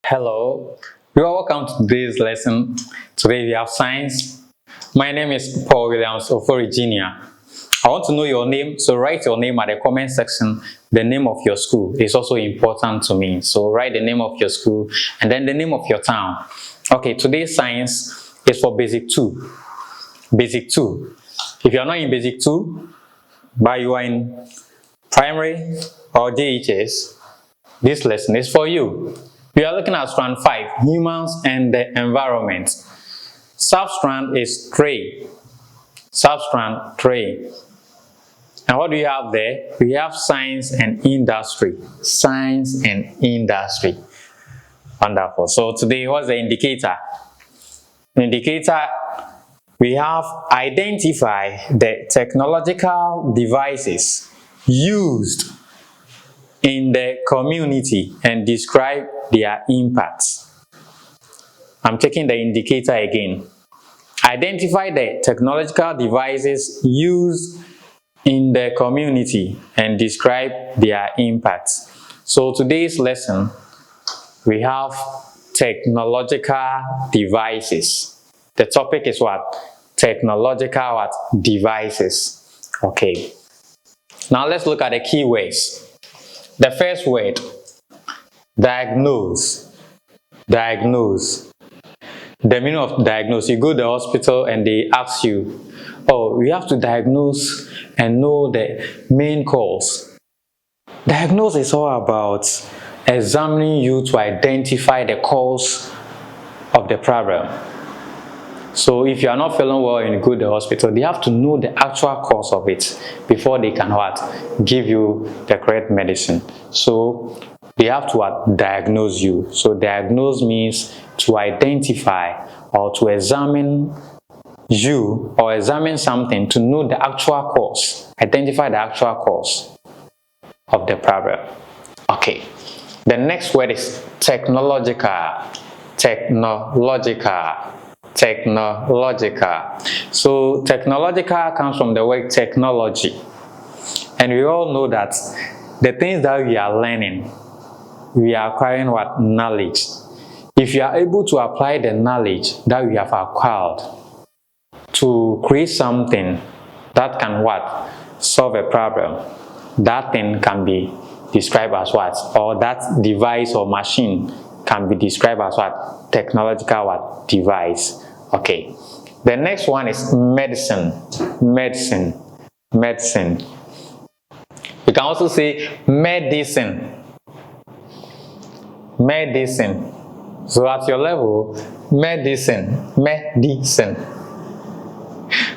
Hello, you are welcome to today's lesson. Today we have science. My name is Paul Williams of Virginia. I want to know your name, so write your name at the comment section. The name of your school is also important to me, so write the name of your school and then the name of your town. Okay, today's science is for Basic 2. Basic 2. If you are not in Basic 2, but you are in primary or JHS, this lesson is for you. We are looking at strand 5, humans and the environment. Substrand is 3. Substrand 3. And what do you have there? We have science and industry. Science and industry. Wonderful. So today, what's the indicator? The indicator, we have identify the technological devices used in the community and describe their impacts. I'm taking the indicator again. Identify the technological devices used in the community and describe their impacts. So today's lesson, we have technological devices. The topic is what? Technological devices. Okay. Now let's look at the keywords. The first word, diagnose. Diagnose. The meaning of diagnose, you go to the hospital and they ask you, oh, we have to diagnose and know the main cause. Diagnose is all about examining you to identify the cause of the problem. So if you are not feeling well and you go to the hospital, they have to know the actual cause of it before they can give you the correct medicine. So they have to diagnose you. So diagnose means to identify or to examine you or examine something to know the actual cause. Identify the actual cause of the problem. Okay. The next word is technological. Technological. Technological. So technological comes from the word technology. And we all know that the things that we are learning, we are acquiring what? Knowledge. If you are able to apply the knowledge that we have acquired to create something that can what? Solve a problem, that thing can be described as what? Or that device or machine can be described as what? Technological what? Device. Okay. The next one is medicine. Medicine. Medicine. You can also say medicine. Medicine. So at your level, medicine. Medicine.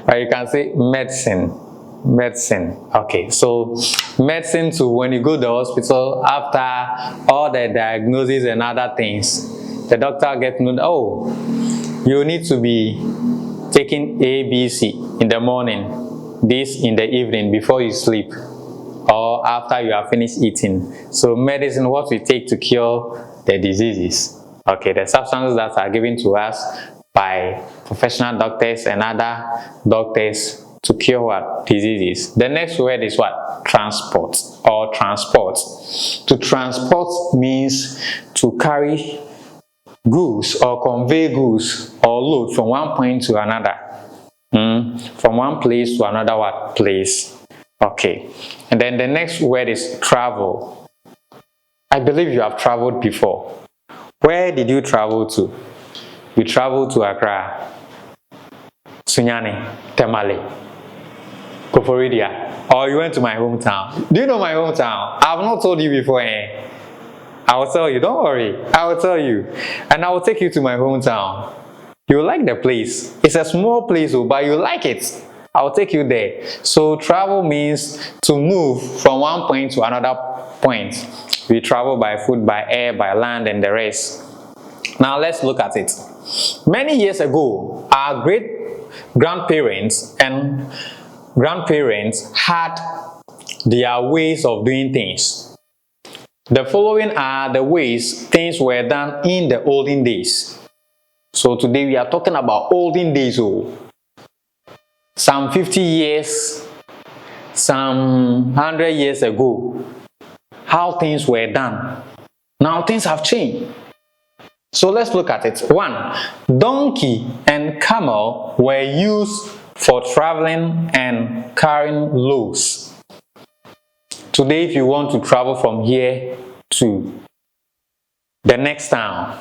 Or you can say medicine. Medicine. Okay, so medicine too, when you go to the hospital, after all the diagnoses and other things, the doctor gets to know, oh, you need to be taking A, B, C in the morning, this in the evening before you sleep, or after you have finished eating. So medicine, what we take to cure the diseases. Okay, the substances that are given to us by professional doctors and other doctors to cure what? Diseases. The next word is what? Transport or transport. To transport means to carry goods or convey goods or load from one point to another. From one place to another what? Place. Okay. And then the next word is travel. I believe you have traveled before. Where did you travel to? You traveled to Accra, Sunyani, Tamale, Koforidia, or you went to my hometown. Do you know my hometown? I have not told you before. I will tell you, don't worry. I will tell you. And I will take you to my hometown. You like the place. It's a small place, but you like it. I will take you there. So travel means to move from one point to another point. We travel by foot, by air, by land, and the rest. Now let's look at it. Many years ago, our great-grandparents and grandparents had their ways of doing things. The following are the ways things were done in the olden days. So today we are talking about olden days. Some 50 years, some 100 years ago, how things were done. Now things have changed. So let's look at it. 1. Donkey and camel were used for traveling and carrying loads. Today, if you want to travel from here to the next town,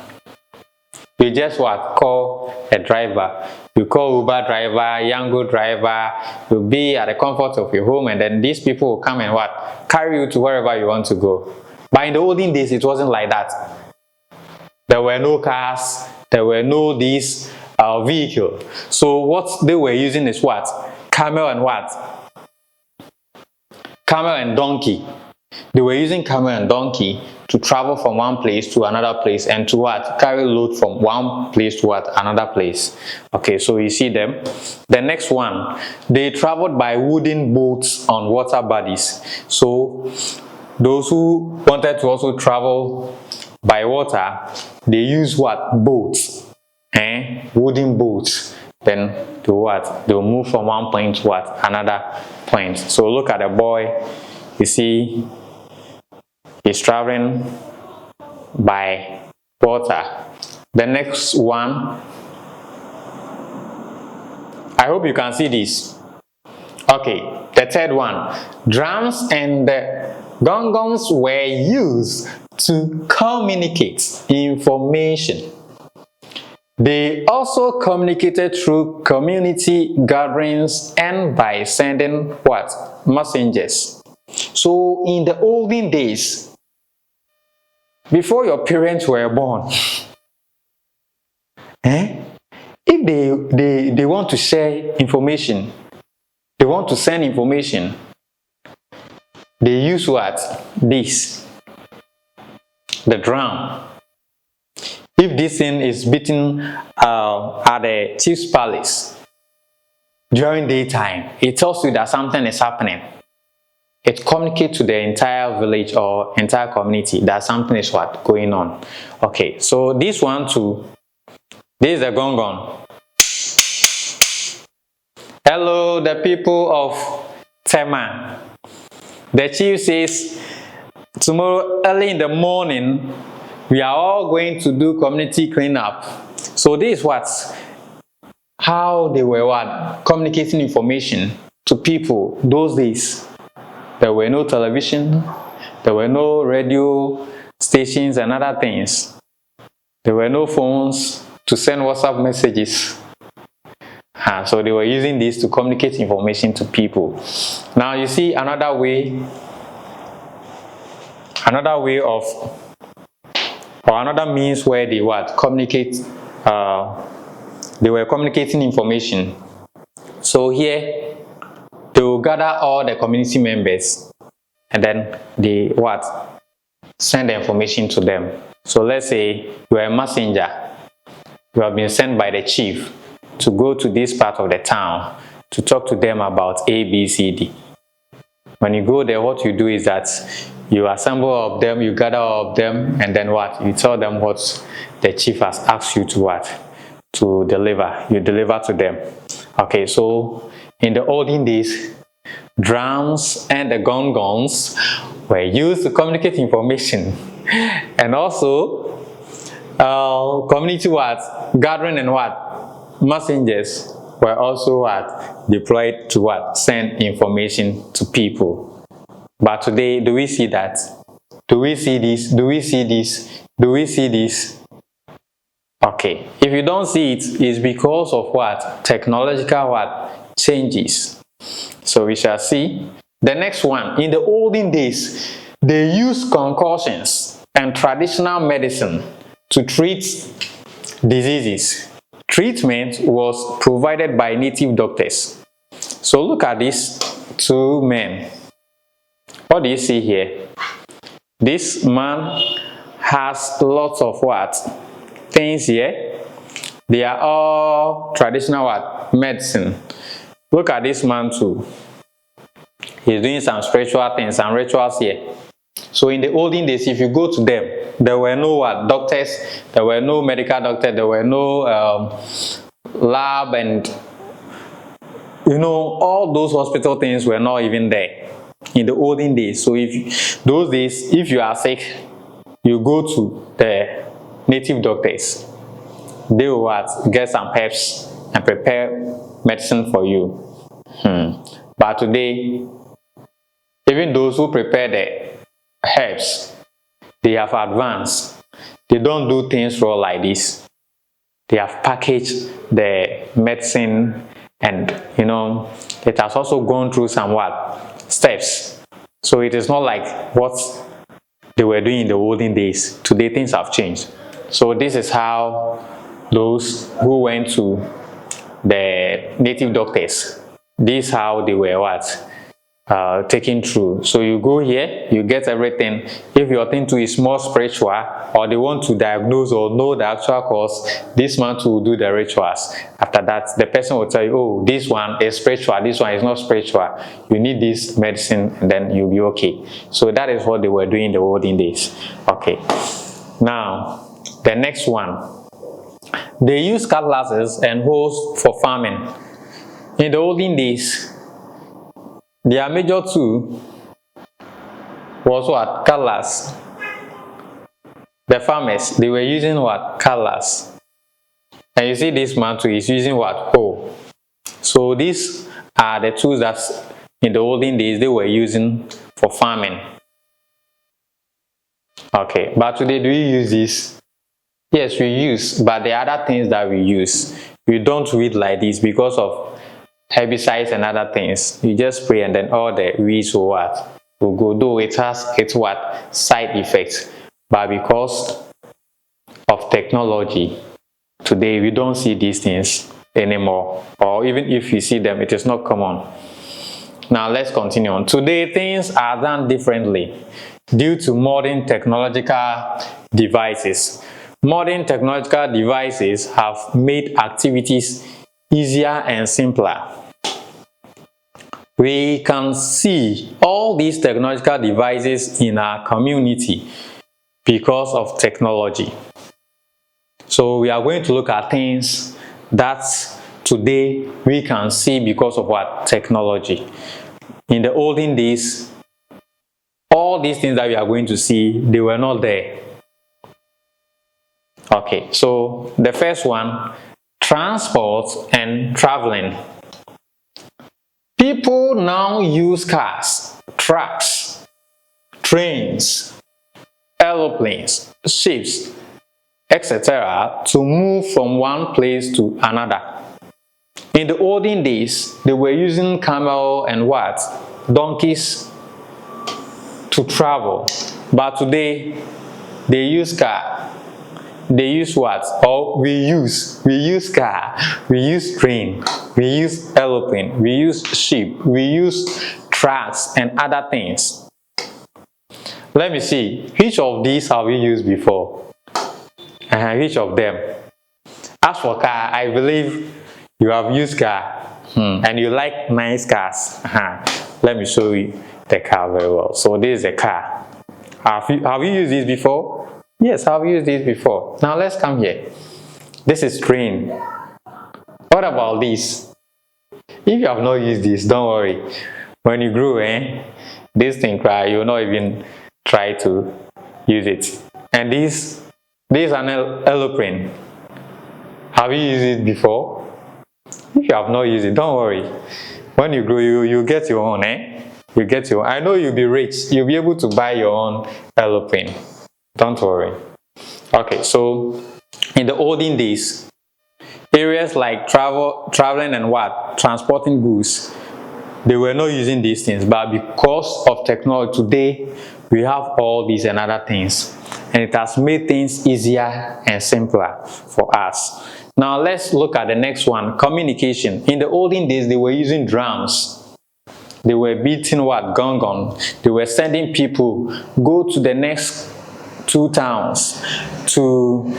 you just call a driver. You call Uber driver, Yango driver. You'll be at the comfort of your home, and then these people will come and carry you to wherever you want to go. But in the olden days, it wasn't like that. There were no cars. There were no these vehicle. So what they were using is camel and camel and donkey. They were using camel and donkey to travel from one place to another place, and to carry load from one place to another place. Okay, so you see them. The next one, they traveled by wooden boats on water bodies. So those who wanted to also travel by water, they use boats, wooden boats. Then they'll move from one point to another point. So look at the boy. You see, he's traveling by water. The next one, I hope you can see this. Okay, the third one, drums and the gong-gongs were used to communicate information. They also communicated through community gatherings and by sending messengers. So in the olden days, before your parents were born, if they want to share information, they want to send information, they use this, the drum. If this thing is beaten at the chief's palace during daytime, it tells you that something is happening. It communicates to the entire village or entire community that something is going on. Okay, so this one too, this is the gong gong. Hello, the people of Tema. The chief says, tomorrow early in the morning, we are all going to do community cleanup. So this is how they were communicating information to people those days. There were no television, there were no radio stations and other things. There were no phones to send WhatsApp messages. So they were using this to communicate information to people. Now you see another way of, or another means where they communicate. They were communicating information. So here they will gather all the community members, and then they send the information to them. So let's say you are a messenger. You have been sent by the chief to go to this part of the town to talk to them about A, B, C, D. When you go there, what you do is that you assemble all of them, you gather all of them, and then you tell them what the chief has asked you to deliver. You deliver to them. Okay, so in the olden days, drums and the gong-gongs were used to communicate information, and also community gathering and messengers were also deployed to send information to people. But today, do we see that? Do we see this? Do we see this? Do we see this? Okay, if you don't see it, it's because of technological changes. So we shall see. The next one, in the olden days, they used concoctions and traditional medicine to treat diseases. Treatment was provided by native doctors. So look at these two men. What do you see here? This man has lots of things here. They are all traditional medicine. Look at this man too. He's doing some spiritual things, some rituals here. So in the olden days, if you go to them, there were no doctors, there were no medical doctors, there were no lab, and all those hospital things were not even there in the olden days. So if you are sick, you go to the native doctors. They will what? Get some herbs and prepare medicine for you. But today, even those who prepare the herbs, they have advanced. They don't do things raw like this. They have packaged the medicine, and it has also gone through some steps. So it is not like what they were doing in the olden days. Today things have changed. So this is how those who went to the native doctors, this is how they were taken through. So you go here, you get everything. If your thing too is more spiritual, or they want to diagnose or know the actual cause, this man too will do the rituals. After that, the person will tell you, oh, this one is spiritual, this one is not spiritual, you need this medicine, and then you'll be okay. So that is what they were doing in the olden days. Okay, now the next one, they use cutlasses and hoes for farming. In the olden days, their major tool was what? Cutlass. The farmers, they were using what? Cutlass. And you see this man too is using what? Hoe. So these are the tools that in the olden days they were using for farming. Okay, but today do you use this? Yes, we use, but the other things that we use, we don't weed like this because of herbicides and other things. You just spray and then all the weeds will go. Though it has side effects, but because of technology today we don't see these things anymore, or even if you see them, it is not common. Now let's continue on. Today things are done differently due to modern technological devices. Modern technological devices have made activities easier and simpler. We can see all these technological devices in our community because of technology. So we are going to look at things that today we can see because of what? Technology. In the olden days, all these things that we are going to see, they were not there. Okay, so the first one, transport and traveling. People now use cars, trucks, trains, aeroplanes, ships, etc. to move from one place to another. In the olden days, they were using camel and donkeys to travel. But today, they use car. They use what? Or we use car, we use train, we use aeroplane, we use ship, we use trucks and other things. Let me see, which of these have we used before? Which of them? As for car, I believe you have used car, and you like nice cars. Let me show you the car very well. So this is a car. Have you used this before? Yes, I've used this before. Now let's come here. This is train. What about this? If you have not used this, don't worry. When you grow, this thing you will not even try to use it. And this is an aeroplane. Have you used it before? If you have not used it, don't worry. When you grow, you get your own, You get your own. I know you'll be rich. You'll be able to buy your own aeroplane. Don't worry. Okay, so in the olden days, areas like traveling and transporting goods, they were not using these things, but because of technology today, we have all these and other things, and it has made things easier and simpler for us. Now let's look at the next one, communication. In the olden days, they were using drums. They were beating gong. They were sending people, go to the next 2 towns to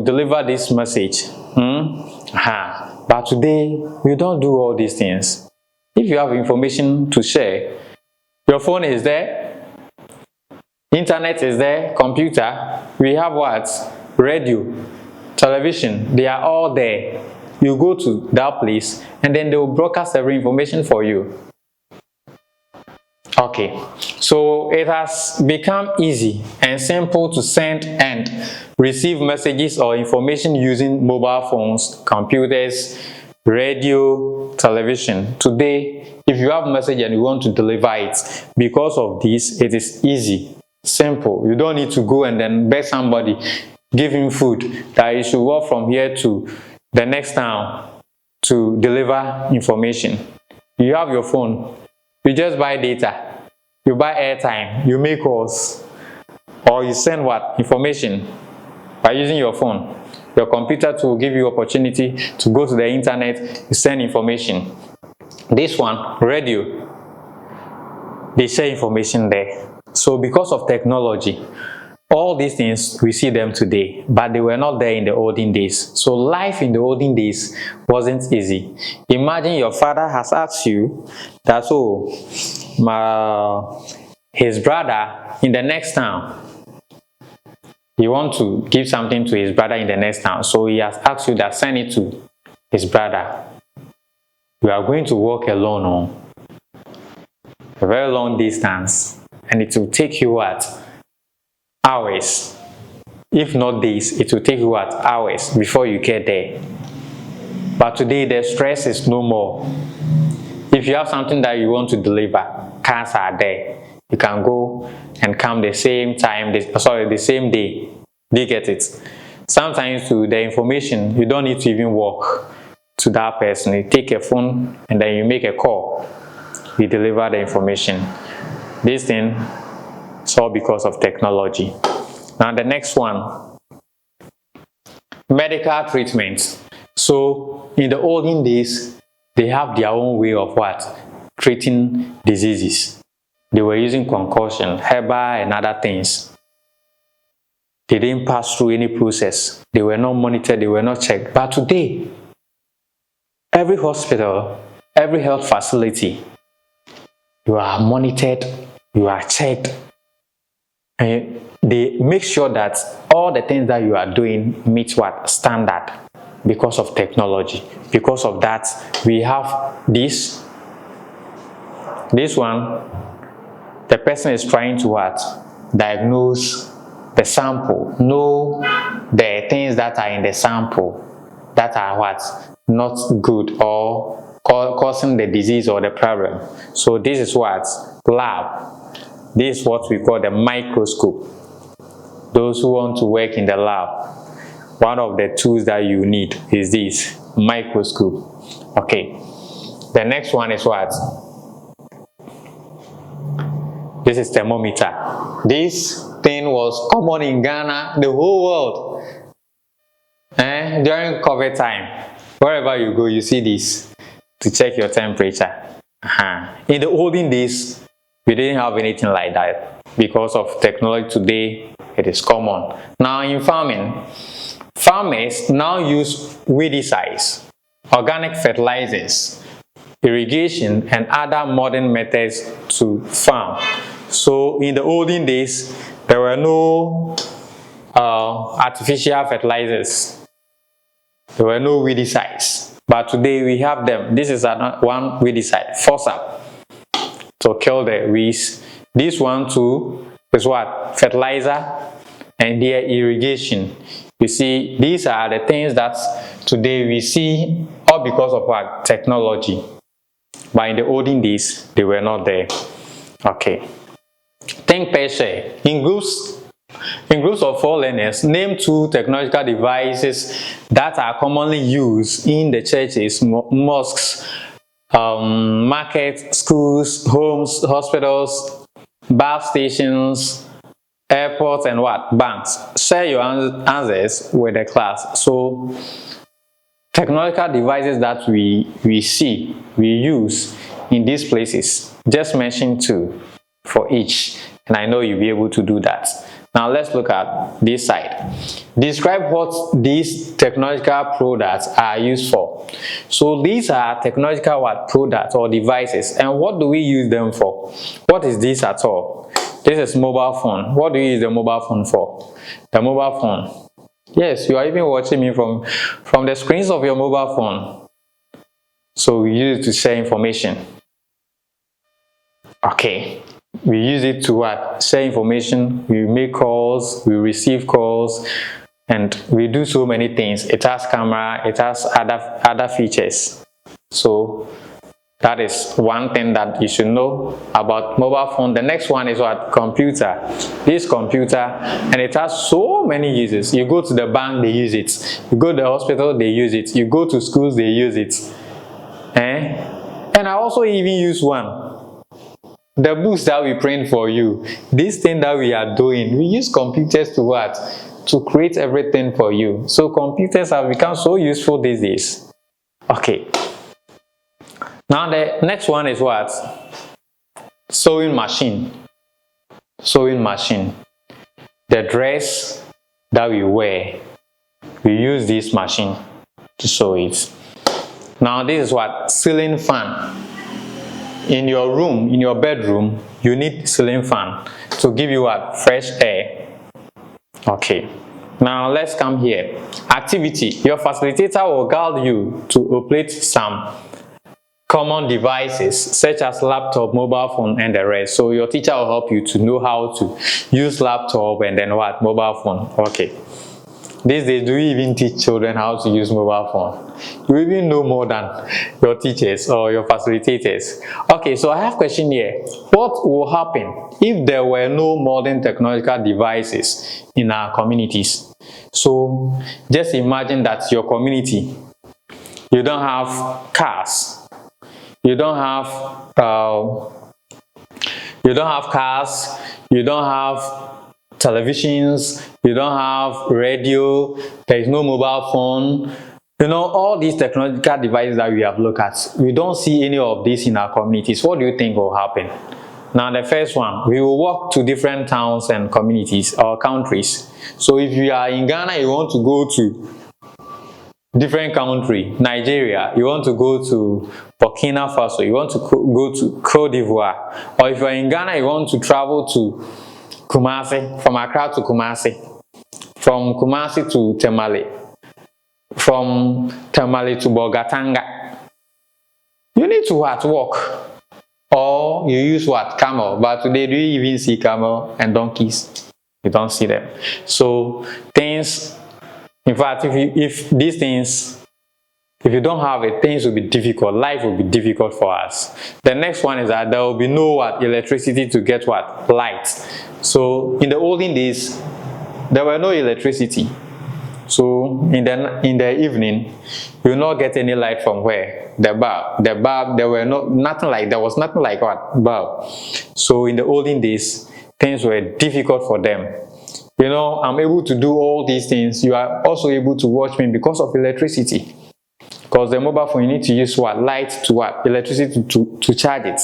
deliver this message. But today we don't do all these things. If you have information to share, your phone is there, internet is there, computer, we have radio, television, they are all there. You go to that place and then they will broadcast every information for you. Okay, so it has become easy and simple to send and receive messages or information using mobile phones, computers, radio, television. Today, if you have a message and you want to deliver it, because of this, it is easy, simple. You don't need to go and then beg somebody, give him food, that you should walk from here to the next town to deliver information. You have your phone, you just buy data, you buy airtime, you make calls, or you send what? Information by using your phone. Your computer will give you opportunity to go to the internet, you send information. This one, radio, they share information there. So because of technology, all these things, we see them today, but they were not there in the olden days. So life in the olden days wasn't easy. Imagine your father has asked you that, oh, his brother in the next town, you want to give something to his brother in the next town, so he has asked you that send it to his brother. You are going to walk alone on a very long distance, and it will take you what? Hours. If not days, it will take you what? Hours before you get there. But today the stress is no more. If you have something that you want to deliver, cars are there. You can go and come the same time, the same day. Do you get it? Sometimes to the information, you don't need to even walk to that person. You take a phone and then you make a call. You deliver the information. This thing is all because of technology. Now the next one, medical treatment. So in the olden days, they have their own way of what? Treating diseases. They were using concoction, herbal and other things. They didn't pass through any process. They were not monitored, they were not checked. But today, every hospital, every health facility, you are monitored, you are checked, and they make sure that all the things that you are doing meet what? Standard, because of technology. Because of that, we have this one. The person is trying to what? Diagnose the sample, know the things that are in the sample that are what? Not good or causing the disease or the problem. So this is what? Lab. This is what we call the microscope. Those who want to work in the lab, one of the tools that you need is this microscope. Okay. The next one is what? This is thermometer. This thing was common in Ghana, the whole world. During COVID time, wherever you go, you see this to check your temperature. In the olden days, we didn't have anything like that. Because of technology today, it is common. Now in farming, farmers now use weedicides, organic fertilizers, irrigation, and other modern methods to farm. So in the olden days, there were no artificial fertilizers. There were no weedicides. But today we have them. This is one weedicide, Forceps, to kill the weeds. This one too is what? Fertilizer and their irrigation. You see, these are the things that today we see, all because of what? Technology. But in the olden days, they were not there. Okay. Think per share. In groups of 4 learners, name 2 technological devices that are commonly used in the churches, mosques, markets, schools, homes, hospitals, bus stations, airports, and what? Banks. Share your answers with the class. So, technological devices that we use in these places. Just mention 2 for each, and I know you'll be able to do that. Now let's look at this side. Describe what these technological products are used for. So these are technological products or devices, and what do we use them for? What is this at all? This is mobile phone. What do you use the mobile phone for? The mobile phone. Yes, you are even watching me from the screens of your mobile phone. So we use it to share information. Okay, we use it to what? Share information, we make calls, we receive calls, and we do so many things. It has camera, it has other features. So that is one thing that you should know about mobile phone. The next one is what? Computer. This computer, and it has so many uses. You go to the bank, they use it. You go to the hospital, they use it. You go to schools, they use it. And I also even use one. The books that we print for you, this thing that we are doing, we use computers to what? To create everything for you. So computers have become so useful these days. Okay. Now the next one is what? Sewing machine. Sewing machine. The dress that we wear, we use this machine to sew it. Now this is what? Ceiling fan. In your room, in your bedroom, you need ceiling fan to give you what? Fresh air. Okay. Now let's come here. Activity. Your facilitator will guide you to operate some common devices such as laptop, mobile phone, and the rest. So your teacher will help you to know how to use laptop and then what? Mobile phone. Okay. These days, do you even teach children how to use mobile phone? You even know more than your teachers or your facilitators. Okay, so I have a question here. What will happen if there were no modern technological devices in our communities? So just imagine that your community, you don't have cars, you don't have cars, you don't have televisions, you don't have radio, there is no mobile phone. You know, all these technological devices that we have looked at, we don't see any of this in our communities. What do you think will happen? Now the first one, we will walk to different towns and communities or countries. So if you are in Ghana, you want to go to different country, Nigeria, you want to go to Burkina Faso, you want to go to Cote d'Ivoire, or if you are in Ghana, you want to travel to Kumasi, from Accra to Kumasi, from Kumasi to Tamale, from Tamale to Bogatanga. You need to what? Walk. Or you use what? Camel. But today, do you even see camel and donkeys? You don't see them. So things, in fact, if these things, if you don't have it, things will be difficult. Life will be difficult for us. The next one is that there will be no what? Electricity to get what? Light. So in the olden days, there were no electricity. So in the evening, you will not get any light from where? The bulb. The bulb, there was nothing like what? Bulb. So in the olden days, things were difficult for them. You know, I'm able to do all these things. You are also able to watch me because of electricity. Because the mobile phone, you need to use what? Light to what? Electricity to charge it.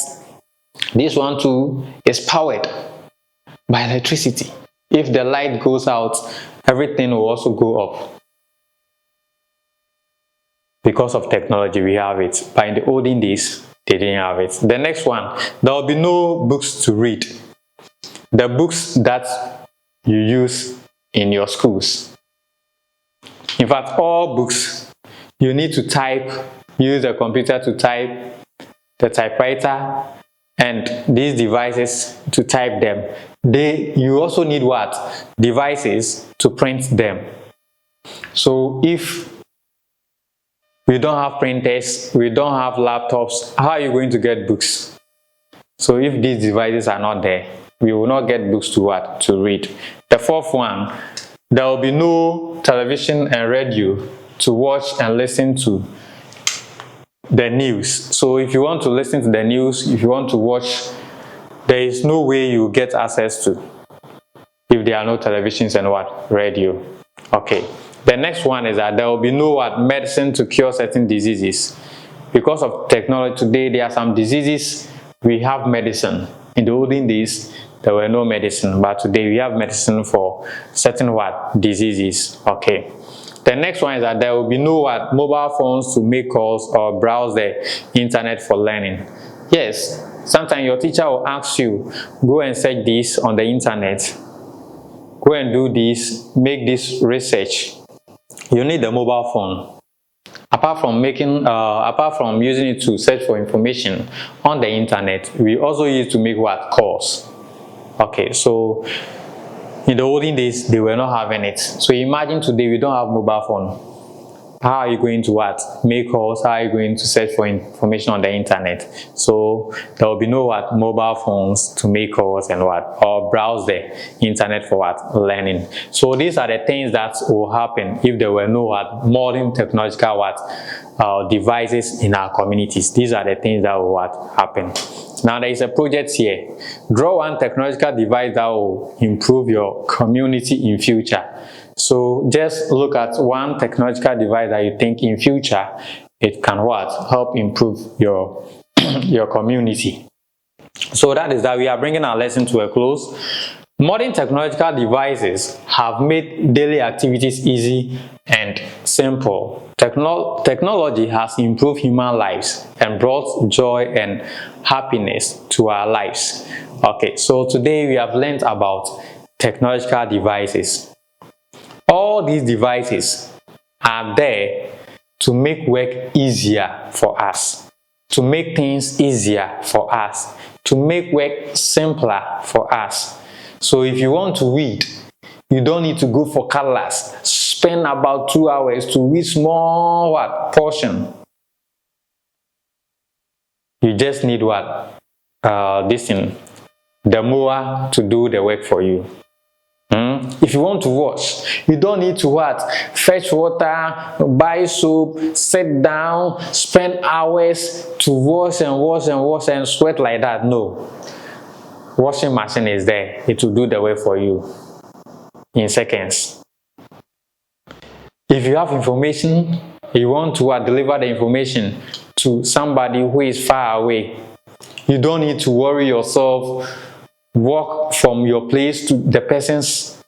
This one too is powered by electricity. If the light goes out, everything will also go up. Because of technology, we have it. But in the olden days, they didn't have it. The next one, there will be no books to read. The books that you use in your schools. In fact, all books, you need to type, use the computer to type, the typewriter, and these devices to type them. You also need what? Devices to print them. So if we don't have printers, we don't have laptops, how are you going to get books? So if these devices are not there, we will not get books to what? To read. The fourth one, there will be no television and radio to watch and listen to the news. So if you want to listen to the news, if you want to watch, there is no way you get access to if there are no televisions and what? Radio. Okay. The next one is that there will be no what? Medicine to cure certain diseases. Because of technology today, there are some diseases we have medicine. In the olden days, there were no medicine, but today we have medicine for certain what? Diseases. Okay. The next one is that there will be no what? Mobile phones to make calls or browse the internet for learning. Yes, sometimes your teacher will ask you, go and search this on the internet. Go and do this, make this research. You need a mobile phone. apart from using it to search for information on the internet, we also use it to make what? Calls. Okay, so in the olden days, they were not having it. So imagine today we don't have mobile phone. How are you going to what? Make calls? How are you going to search for information on the internet? So there will be no what? Mobile phones to make calls and what? Or browse the internet for what? Learning. So these are the things that will happen if there were no what? Modern technological what? Devices in our communities. These are the things that will what? Happen. Now there is a project here. Draw one technological device that will improve your community in future. So just look at one technological device that you think in future it can what? Help improve your your community. So that is that we are bringing our lesson to a close. Modern technological devices have made daily activities easy and simple. Technology has improved human lives and brought joy and happiness to our lives. Okay, so today we have learned about technological devices. All these devices are there to make work easier for us, to make things easier for us, to make work simpler for us. So if you want to read, you don't need to go for colors, spend about 2 hours to read small what? Portion. You just need what? This thing, the mower to do the work for you. If you want to wash, you don't need to what? Fetch water, buy soap, sit down, spend hours to wash and wash and wash and sweat like that. No. Washing machine is there. It will do the work for you in seconds. If you have information, you want to deliver the information to somebody who is far away, you don't need to worry yourself, walk from your place to the person's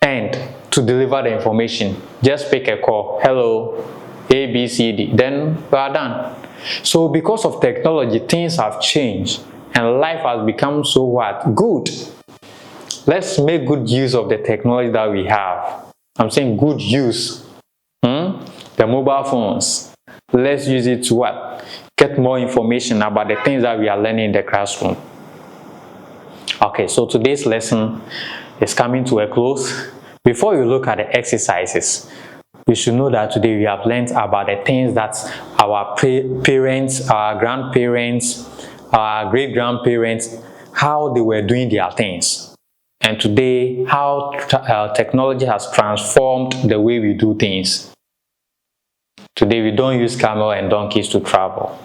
end to deliver the information. Just pick a call. Hello, A, B, C, D. Then we are done. So because of technology, things have changed and life has become so what? Good. Let's make good use of the technology that we have. I'm saying good use. The mobile phones. Let's use it to what? Get more information about the things that we are learning in the classroom. Okay, so today's lesson is coming to a close. Before you look at the exercises, you should know that today we have learned about the things that our parents, our grandparents, our great-grandparents, how they were doing their things. And today, how technology has transformed the way we do things. Today, we don't use camel and donkeys to travel.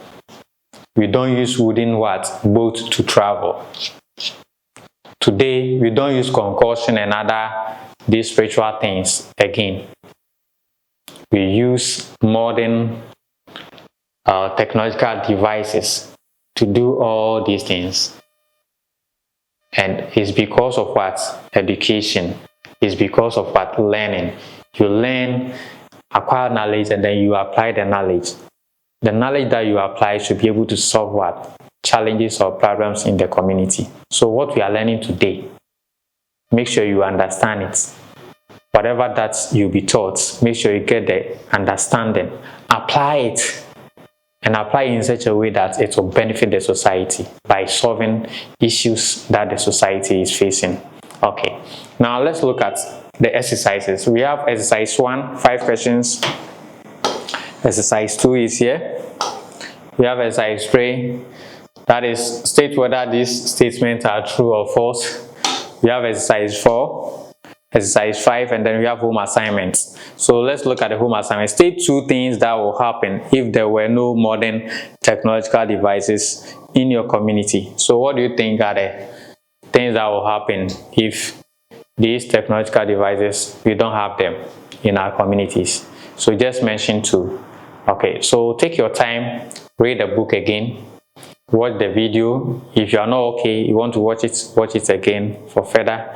We don't use wooden boat to travel. Today, we don't use concussion and other these spiritual things again. We use modern technological devices to do all these things. And it's because of what? Education. It's because of what? Learning. You learn, acquire knowledge, and then you apply the knowledge. The knowledge that you apply should be able to solve what? Challenges or problems in the community. So what we are learning today, make sure you understand it. Whatever that you'll be taught, make sure you get the understanding. Apply it. And apply it in such a way that it will benefit the society by solving issues that the society is facing. Okay, now let's look at the exercises. We have exercise 1, 5 questions. Exercise 2 is here. We have exercise 3. That is, state whether these statements are true or false. We have exercise 4. Exercise 5, and then we have home assignments. So let's look at the home assignment. State 2 things that will happen if there were no modern technological devices in your community. So what do you think are the things that will happen if these technological devices, we don't have them in our communities? So just mention 2. Okay, so take your time, read the book again, watch the video. If you are not okay, you want to watch it again for further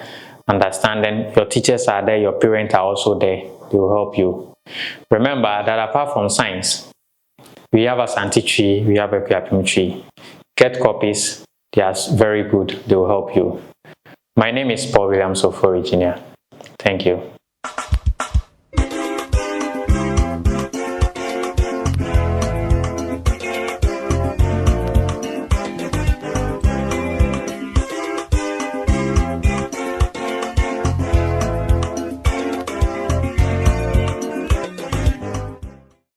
understanding. Your teachers are there, your parents are also there. They will help you. Remember that apart from science, we have a Asante tree, we have a Kuyapim tree. Get copies, they are very good, they will help you. My name is Paul Williams of Virginia. Thank you.